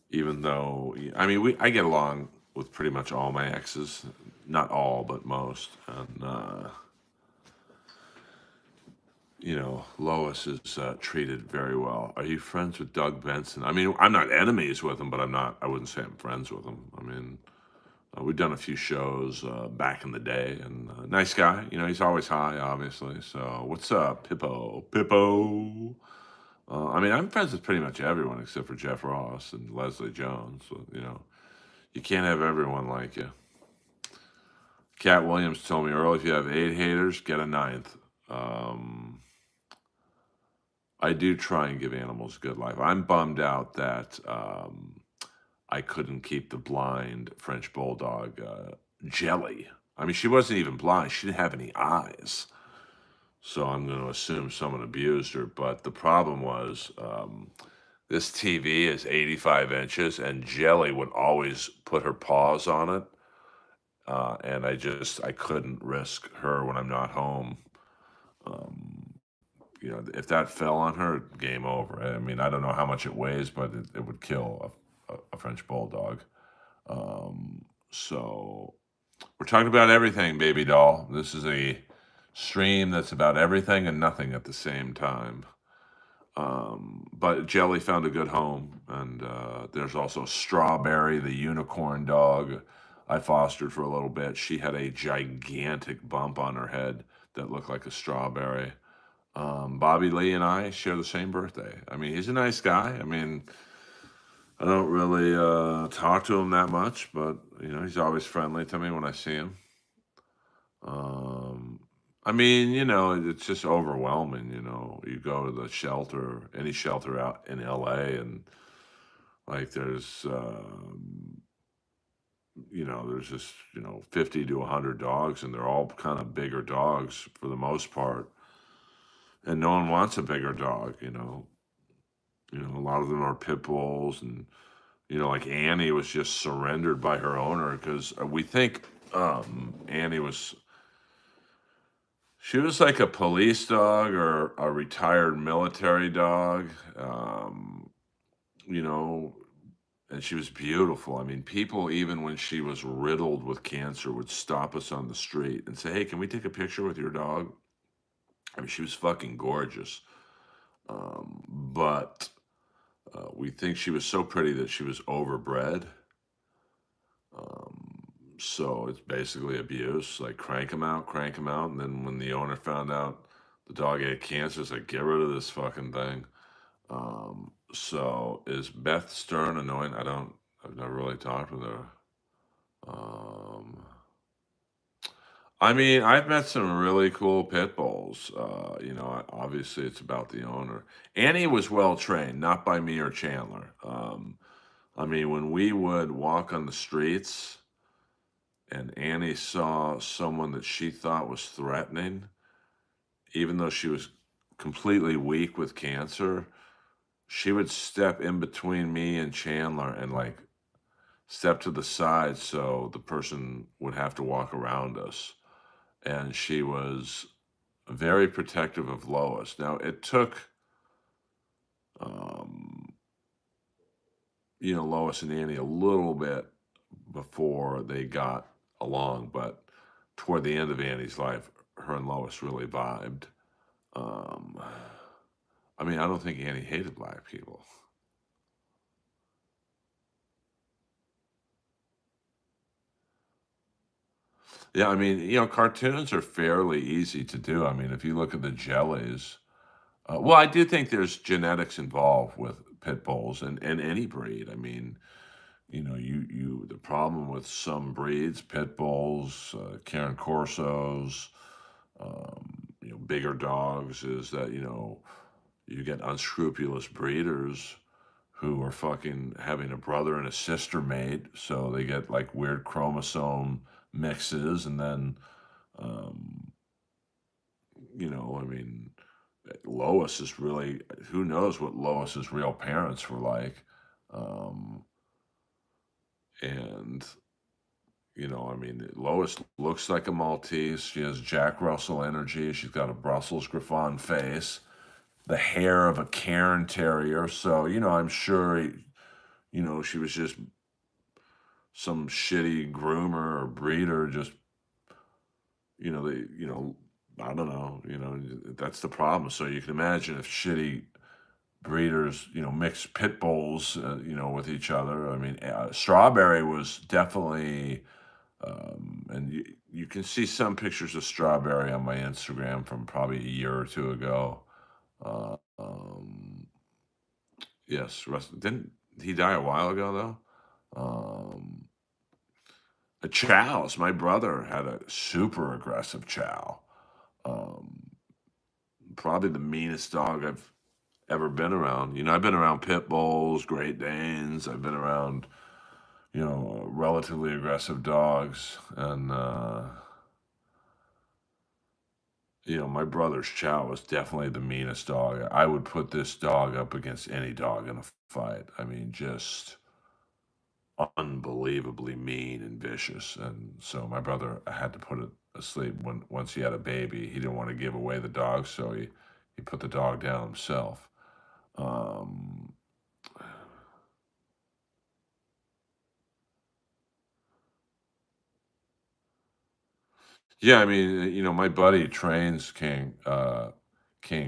even though, I mean, I get along with pretty much all my exes, not all, but most. And, Lois is treated very well. Are you friends with Doug Benson? I mean, I'm not enemies with him, but I wouldn't say I'm friends with him. I mean, we've done a few shows back in the day, and nice guy. He's always high, obviously. So what's up, Pippo? Pippo. I mean, I'm friends with pretty much everyone except for Jeff Ross and Leslie Jones. So, you can't have everyone like you. Cat Williams told me, Earl, if you have 8 haters, get a 9th. I do try and give animals a good life. I'm bummed out that I couldn't keep the blind French bulldog Jelly I mean, she wasn't even blind. She didn't have any eyes. So I'm going to assume someone abused her. But the problem was this TV is 85 inches, and Jelly would always put her paws on it. And I couldn't risk her when I'm not home. Um, if that fell on her, game over. I mean, I don't know how much it weighs, but it would kill a French bulldog. So we're talking about everything, baby doll. This is a stream that's about everything and nothing at the same time. But Jelly found a good home, and there's also Strawberry, the unicorn dog. I fostered for a little bit. She had a gigantic bump on her head that looked like a strawberry. Bobby Lee and I share the same birthday. I mean, he's a nice guy. I mean, I don't really talk to him that much, but he's always friendly to me when I see him. Um, I mean, it's just overwhelming. You go to the shelter, any shelter out in LA, and like there's just 50 to 100 dogs, and they're all kind of bigger dogs for the most part, and no one wants a bigger dog. A lot of them are pit bulls, and like Annie was just surrendered by her owner because we think Annie was. She was like a police dog or a retired military dog, you know, and she was beautiful. I mean, people, even when she was riddled with cancer, would stop us on the street and say, "Hey, can we take a picture with your dog?" I mean, she was fucking gorgeous. But we think she was so pretty that she was overbred. Um, so it's basically abuse. Like crank him out, and then when the owner found out the dog had cancer, it's like get rid of this fucking thing. So is Beth Stern annoying? I've never really talked with her. Um, I mean, I've met some really cool pit bulls. Obviously it's about the owner. Annie was well trained, not by me or Chandler. I mean, when we would walk on the streets and Annie saw someone that she thought was threatening, even though she was completely weak with cancer, she would step in between me and Chandler and like step to the side so the person would have to walk around us. And she was very protective of Lois. Now it took, um, Lois and Annie a little bit before they got along, but toward the end of Annie's life, her and Lois really vibed. Um, I mean, I don't think Annie hated black people. Yeah, I mean, cartoons are fairly easy to do. I mean, if you look at the jellies, well, I do think there's genetics involved with pit bulls and any breed. I mean, the problem with some breeds, pit bulls, Karen Corsos, bigger dogs, is that you get unscrupulous breeders who are fucking having a brother and a sister mate, so they get like weird chromosome mixes, and then, um, I mean, Lois is really, who knows what Lois's real parents were like. Um, and, I mean, Lois looks like a Maltese. She has Jack Russell energy. She's got a Brussels Griffon face, the hair of a Cairn Terrier. So, I'm sure, she was just some shitty groomer or breeder, just, I don't know, that's the problem. So you can imagine if shitty breeders, mix pit bulls, with each other. I mean, Strawberry was definitely, and you can see some pictures of Strawberry on my Instagram from probably a year or two ago. Uh, um, yes, didn't he die a while ago though? A Chow's. My brother had a super aggressive Chow. Um, Probably the meanest dog I've ever been around. I've been around pit bulls, Great Danes. I've been around, relatively aggressive dogs, and My brother's Chow was definitely the meanest dog. I would put this dog up against any dog in a fight. I mean, just unbelievably mean and vicious. And so my brother had to put it asleep when once he had a baby. He didn't want to give away the dog, so he put the dog down himself. Um, yeah, I mean, my buddy trains King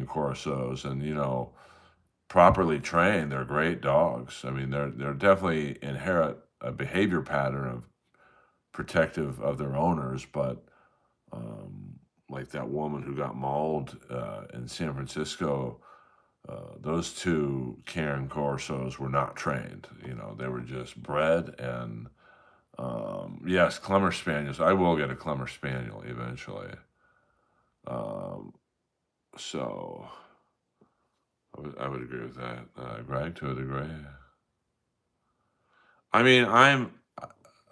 Corsos, and properly trained, they're great dogs. I mean, they're definitely inherit a behavior pattern of protective of their owners, but like that woman who got mauled in San Francisco, those two Karen Corsos were not trained. They were just bred and yes, Clemmer Spaniels. I will get a Clemmer Spaniel eventually. Um, so I would agree with that. Greg, to a degree. I mean, I'm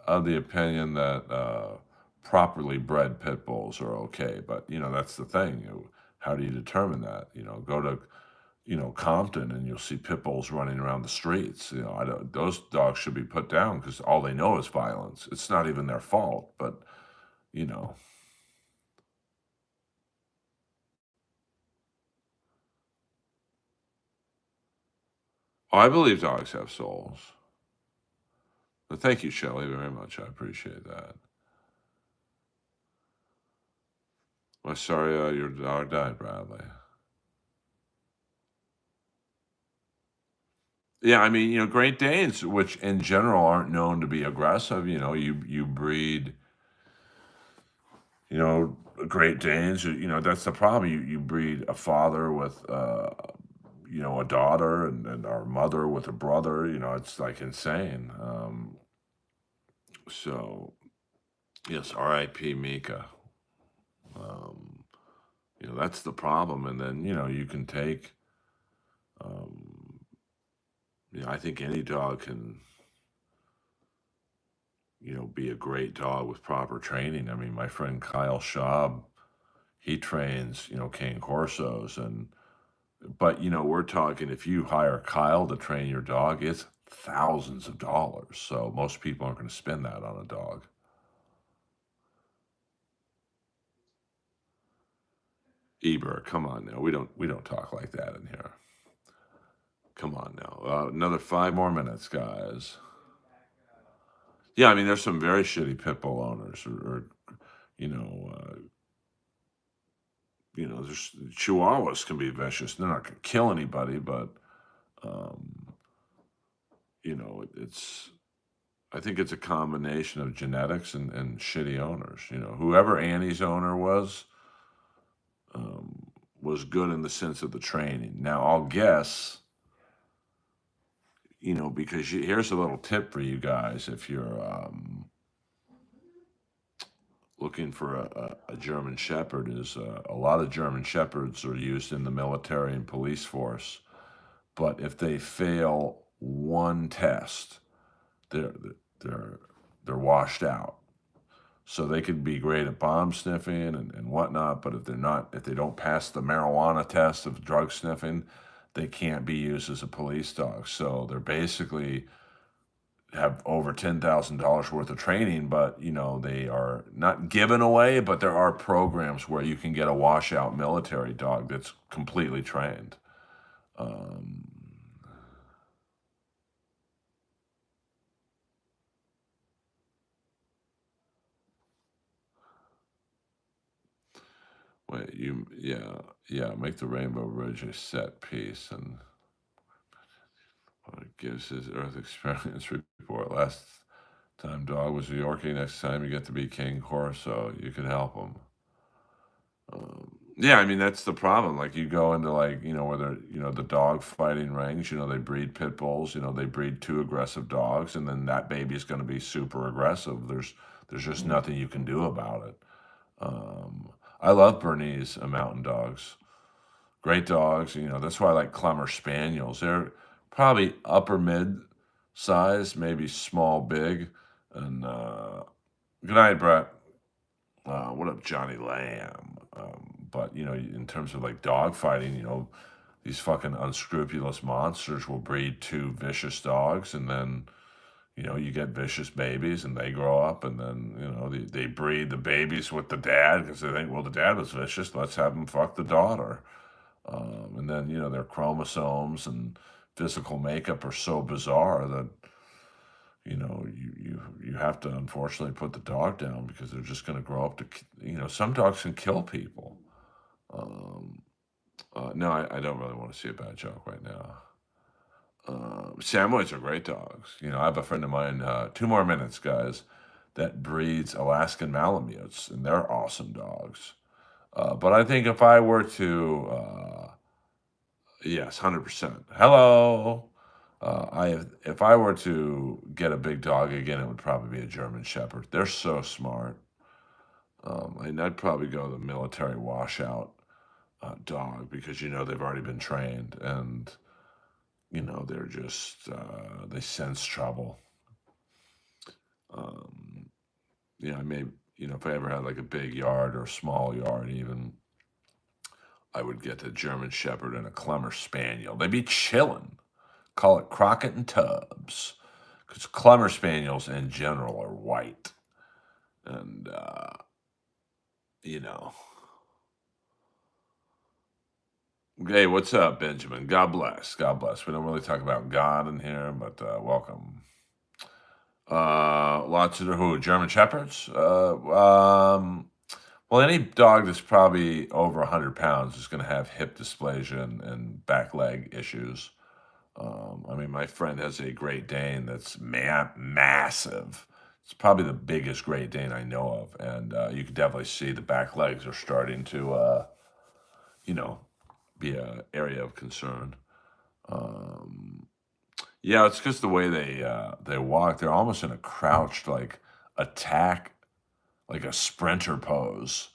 of the opinion that properly bred pit bulls are okay, but that's the thing. How do you determine that? Go to Compton and you'll see pit bulls running around the streets. I don't, those dogs should be put down because all they know is violence. It's not even their fault, but you know, I believe dogs have souls. But thank you, Shelley, very much. I appreciate that. Well, sorry your dog died, Bradley. Yeah, I mean, Great Danes, which in general aren't known to be aggressive, you breed, Great Danes, that's the problem. You breed a father with a daughter and our mother with a brother, it's like insane. So yes, R.I.P. Mika. Um, that's the problem. And then, you can take um, I think any dog can be a great dog with proper training. I mean, my friend Kyle Schaub, he trains, Cane Corsos, but we're talking if you hire Kyle to train your dog, it's thousands of dollars. So most people aren't going to spend that on a dog. Eber, come on now. We don't talk like that in here. Come on now. Another 5 more minutes, guys. Yeah, I mean, there's some very shitty pit bull owners, or you know, uh, there's Chihuahuas can be vicious. They're not going to kill anybody, but um, it's. I think it's a combination of genetics and shitty owners. Whoever Annie's owner was good in the sense of the training. Now I'll guess, because here's a little tip for you guys if you're looking for a German Shepherd. Is a lot of German Shepherds are used in the military and police force, but if they fail one test, they're they're they're washed out. So they could be great at bomb sniffing and whatnot, but if they don't pass the marijuana test of drug sniffing, they can't be used as a police dog. So they're basically have over $10,000 worth of training, but they are not given away, but there are programs where you can get a washout military dog that's completely trained. Um, Wait, yeah, make the Rainbow Ridge a set piece and gives his Earth experience report. Last time dog was a Yorkie. Next time you get to be King Corso, you can help him. Yeah, I mean that's the problem. Like you go into like where they're the dog fighting range. They breed pit bulls. They breed two aggressive dogs, and then that baby's going to be super aggressive. There's just nothing you can do about it. Um, I love Bernese mountain dogs. Great dogs. That's why I like Clemmer Spaniels. They're probably upper mid size, maybe small, big. And good night, Brett. What up, Johnny Lamb? But in terms of like dog fighting, these fucking unscrupulous monsters will breed two vicious dogs, and then you get vicious babies, and they grow up, and then they breed the babies with the dad because they think, well, the dad was vicious, let's have him fuck the daughter. And then their chromosomes and physical makeup are so bizarre that you have to unfortunately put the dog down because they're just going to grow up to some dogs can kill people. um, no, I don't really want to see a bad joke right now. Samoyeds are great dogs. I have a friend of mine, 2 more minutes, guys, that breeds Alaskan Malamutes, and they're awesome dogs. But I think if I were to, yes, 100%. Hello. If I were to get a big dog again, it would probably be a German Shepherd. They're so smart. And I'd probably go the military washout dog because they've already been trained, and they're just they sense trouble. I may if I ever had like a big yard or a small yard, even I would get a German Shepherd and a Clemmer Spaniel. They'd be chilling. Call it Crockett and Tubbs, because Clemmer Spaniels in general are white, and you know. Hey, what's up, Benjamin? God bless. God bless. We don't really talk about God in here, but welcome. Lots of who? German Shepherds? Well, any dog that's probably over 100 pounds is going to have hip dysplasia and back leg issues. I mean, my friend has a Great Dane that's massive. It's probably the biggest Great Dane I know of, and you can definitely see the back legs are starting to, you know, be an area of concern. Um, yeah, it's because the way they walk, they're almost in a crouched like attack, like a sprinter pose.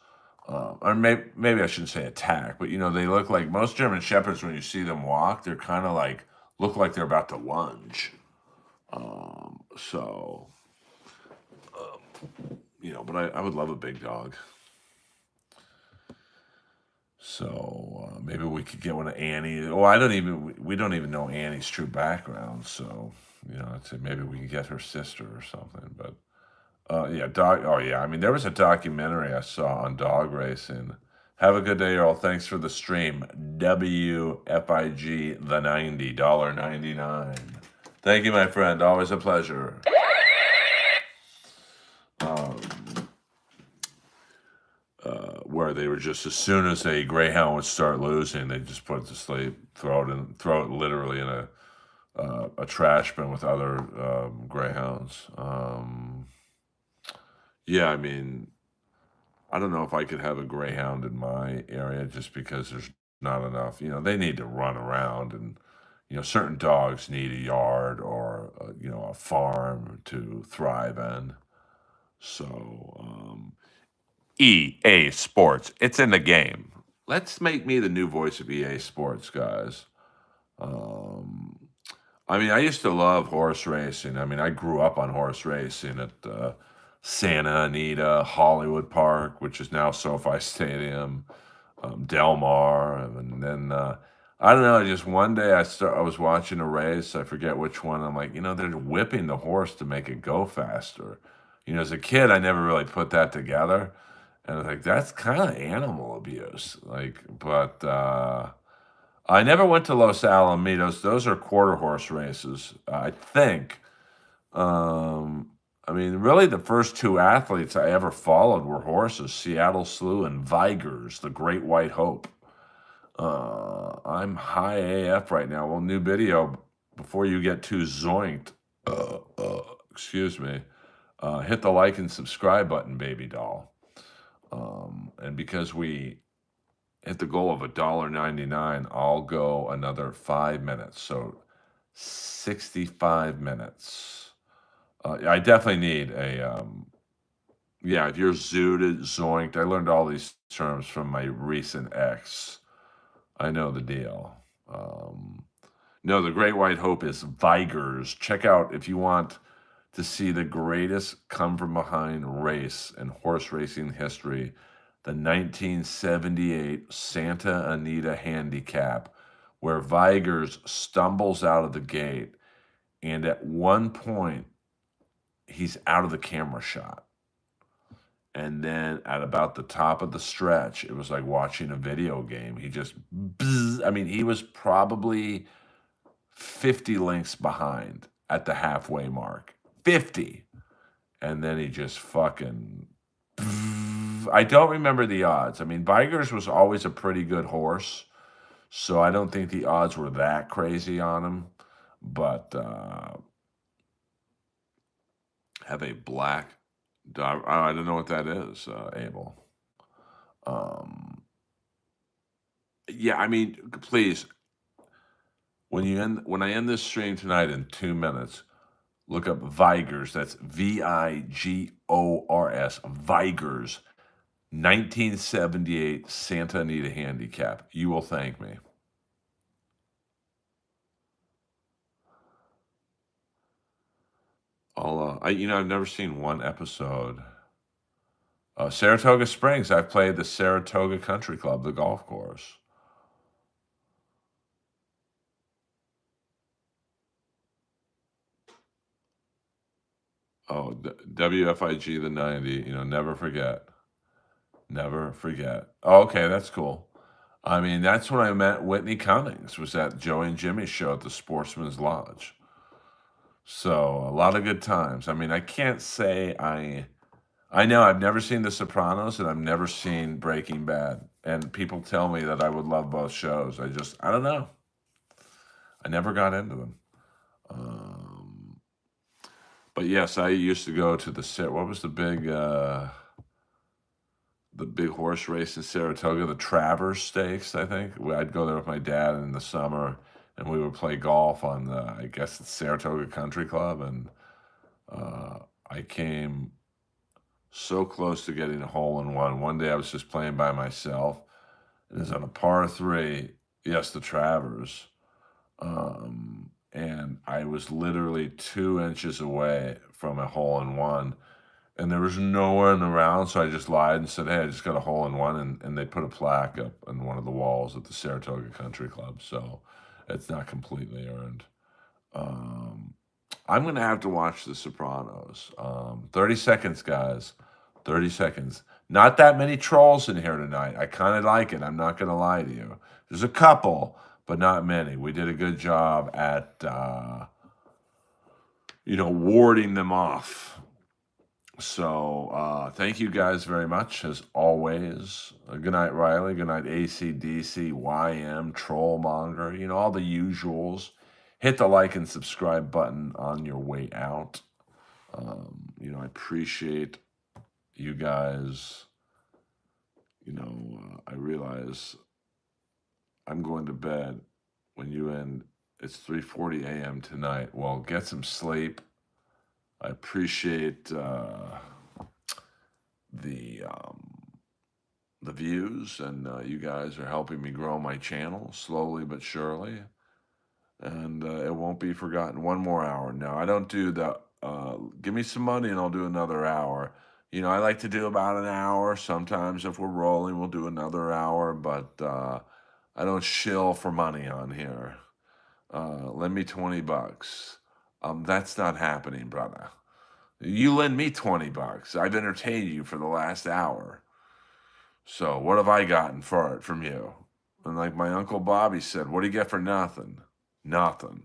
Or maybe I shouldn't say attack, but they look like most German Shepherds when you see them walk, they're kind of like look like they're about to lunge. So but I would love a big dog. So maybe we could get one of Annie. Oh, we don't even know Annie's true background. So I'd say maybe we could get her sister or something. But yeah, dog. Oh yeah, I mean there was a documentary I saw on dog racing. Have a good day, Earl. Thanks for the stream. WFIG the $90.99. Thank you, my friend. Always a pleasure. Um, where they were just as soon as a greyhound would start losing, they just put it to sleep, throw it literally in a trash bin with other greyhounds. Yeah, I mean, I don't know if I could have a greyhound in my area just because there's not enough. They need to run around, and certain dogs need a yard or a farm to thrive in. So EA Sports, it's in the game. Let's make me the new voice of EA Sports, guys. Um, I mean, I used to love horse racing. I mean, I grew up on horse racing at Santa Anita, Hollywood Park, which is now SoFi Stadium, Del Mar, and then I don't know. Just one day I was watching a race. I forget which one. I'm like, they're whipping the horse to make it go faster. As a kid, I never really put that together, and I was like, that's kind of animal abuse. Like, but I never went to Los Alamitos. Those are quarter horse races, I think. Um, I mean, really, the first two athletes I ever followed were horses: Seattle Slew and Vigors, the Great White Hope. I'm high AF right now. Well, new video before you get too zoinked. Excuse me. Hit the like and subscribe button, baby doll. And because we hit the goal of $1.99, I'll go another 5 minutes. So 65 minutes. I definitely need yeah, if you're zooted, zoinked, I learned all these terms from my recent ex. I know the deal. No, the Great White Hope is Vigors. Check out if you want to see the greatest come from behind race in horse racing history. the 1978 Santa Anita Handicap, where Vigers stumbles out of the gate, and at one point, he's out of the camera shot. And then at about the top of the stretch, it was like watching a video game. He just, I mean, he was probably 50 lengths behind at the halfway mark. 50. And then he just fucking, I don't remember the odds. I mean, Vigers was always a pretty good horse, so I don't think the odds were that crazy on him. But have a black dog. I don't know what that is, Abel. Yeah, I mean, please, when I end this stream tonight in 2 minutes, look up Vigers. That's Vigors. Vigers, 1978 Santa Anita Handicap. You will thank me. I've never seen one episode. Saratoga Springs. I've played the Saratoga Country Club, the golf course. Oh, WFIG the 90. Never forget. Never forget. Oh, okay, that's cool. I mean, that's when I met Whitney Cummings. Was at Joey and Jimmy's show at the Sportsman's Lodge. So a lot of good times. I mean, I can't say I know I've never seen The Sopranos and I've never seen Breaking Bad. And people tell me that I would love both shows. I don't know. I never got into them. But yes, I used to go to what was the big horse race in Saratoga, the Travers Stakes, I think. I'd go there with my dad in the summer, and we would play golf on I guess the Saratoga Country Club, and I came so close to getting a hole-in-one. One day I was just playing by myself, and it was on a par 3, yes, the Travers, and I was literally 2 inches away from a hole-in-one, and there was no one around, so I just lied and said, hey, I just got a hole-in-one, and they put a plaque up on one of the walls at the Saratoga Country Club, so it's not completely earned. I'm going to have to watch The Sopranos. 30 seconds, guys. 30 seconds. Not that many trolls in here tonight. I kind of like it. I'm not going to lie to you. There's a couple, but not many. We did a good job at, warding them off. So thank you guys very much, as always. Good night, Riley. Good night, ACDC, YM, Trollmonger. All the usuals. Hit the like and subscribe button on your way out. I appreciate you guys. I realize I'm going to bed when you end. It's 3:40 a.m. tonight. Well, get some sleep. I appreciate the views, and you guys are helping me grow my channel slowly but surely. And it won't be forgotten. One more hour. No, I don't do the, give me some money and I'll do another hour. I like to do about an hour. Sometimes if we're rolling, we'll do another hour, but I don't shill for money on here. Lend me $20. That's not happening, brother. You lend me $20. I've entertained you for the last hour. So what have I gotten for it from you? And like my Uncle Bobby said, what do you get for nothing? Nothing.